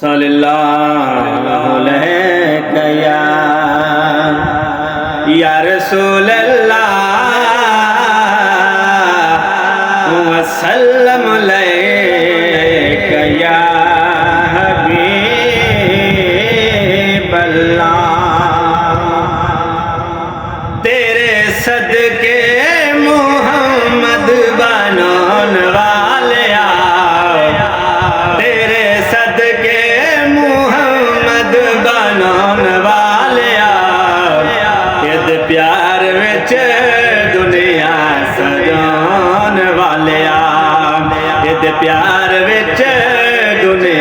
सल्लल्लाहु अलैहि या रसूल अल्लाह वसल्लम अलैका या हबीब अल्लाह। तेरे सदके मोहम्मद बनन वालिया, तेरे सदके मोहम्मद बनन वालिया, इद प्यार विच दुनिया सजान वालिया, इद प्यार विच दुनिया